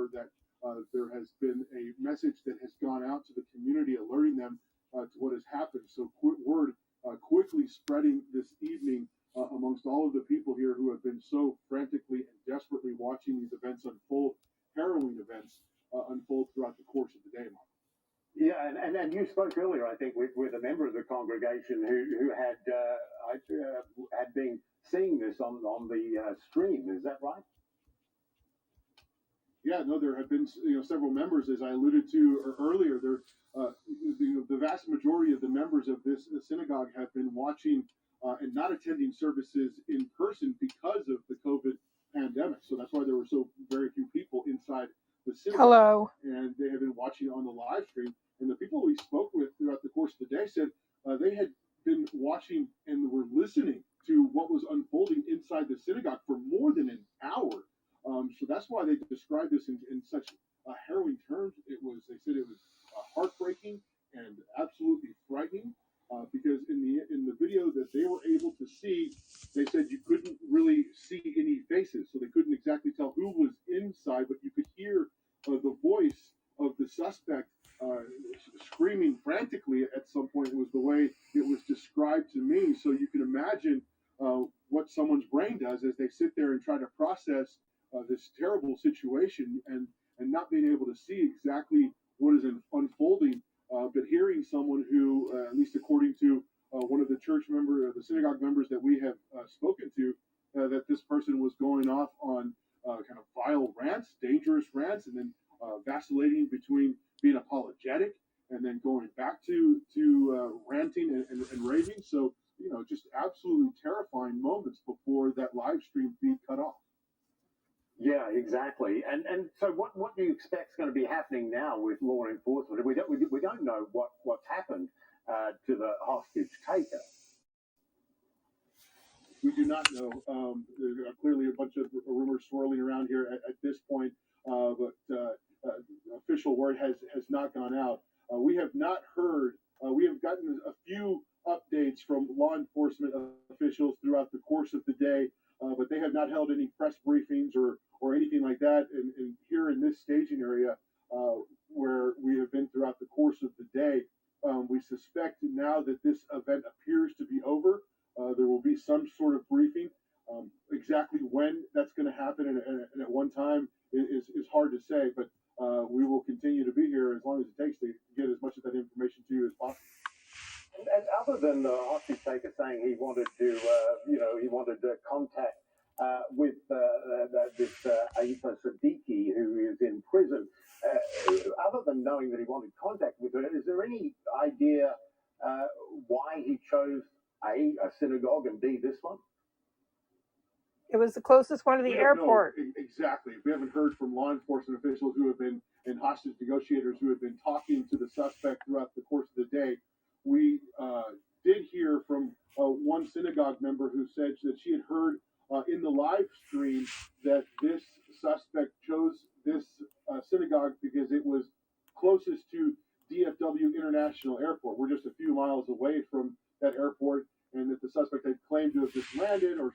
word that there has been a message that has gone out to the community, alerting them to what has happened. So word quickly spreading this evening amongst all of the people here who have been so frantically and desperately watching these events unfold, harrowing events unfold throughout the course of the day, Mark. Yeah, and you spoke earlier, I think, with a member of the congregation who had been seeing this on the stream. Is that right? Yeah, no, there have been several members, as I alluded to earlier. The vast majority of the members of this synagogue have been watching and not attending services in person because of the COVID pandemic. So that's why there were so very few people inside the synagogue. Hello. And they have been watching on the live stream. And the people we spoke with throughout the course of the day said they had been watching and were listening to what was unfolding inside the synagogue for more than an hour. So that's why they described this in such harrowing terms. They said it was heartbreaking and absolutely frightening because in the video that they were able to see, they said you couldn't really see any faces, so they couldn't exactly tell who was inside, but you could hear the voice of the suspect screaming frantically at some point. Was the way it was described to me. So you can imagine what someone's brain does as they sit there and try to process this terrible situation and not being able to see exactly what is unfolding, but hearing someone who, at least according to one of the the synagogue members that we have spoken to, that this person was going off on kind of vile rants, dangerous rants, and then vacillating between being apologetic and then going back to ranting and raving. So, just absolutely terrifying moments before that live stream being cut off. Yeah, exactly. And so what do you expect is going to be happening now with law enforcement? We don't know what's happened to the hostage taker. We do not know. There are clearly a bunch of rumors swirling around here at this point, but official word has not gone out. We have not heard. We have gotten a few updates from law enforcement officials throughout the course of the day, but they have not held any press briefings or anything like that. And here in this staging area, where we have been throughout the course of the day, we suspect now that this event appears to be over. There will be some sort of briefing. Exactly when that's going to happen and at one time is hard to say, but we will continue to be here as long as it takes to get as much of that information to you as possible. And other than the hostage taker saying he wanted to, contact with this Aifa Siddiqui, who is in prison, other than knowing that he wanted contact with her, is there any idea why he chose A, a synagogue, and B, this one? It was the closest one to the airport. Exactly. We haven't heard from law enforcement officials who have been, and hostage negotiators who have been talking to the suspect throughout the course of the day. We did hear from one synagogue member who said that she had heard in the live stream that this suspect chose this synagogue because it was closest to DFW International Airport. We're just a few miles away from that airport, and that the suspect had claimed to have just landed or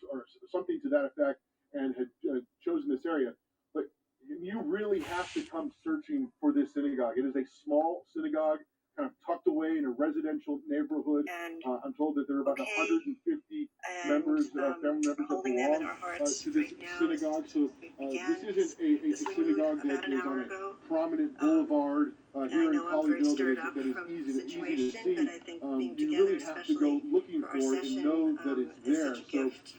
something to that effect and had chosen this area. But you really have to come searching for this synagogue. It is a small synagogue, kind of tucked away in a residential neighborhood. I'm told that there are about 150 members, family members that belong to this synagogue. So this isn't a synagogue that is on a prominent boulevard here in Colleyville that is easy to see. You really have to go looking for it and know that it's there.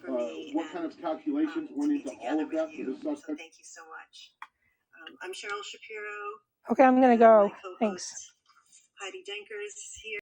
So what kind of calculations went into all of that for the suspect? Thank you so much. I'm Cheryl Shapiro. Okay, I'm going to go. Thanks. Heidi Denkers here.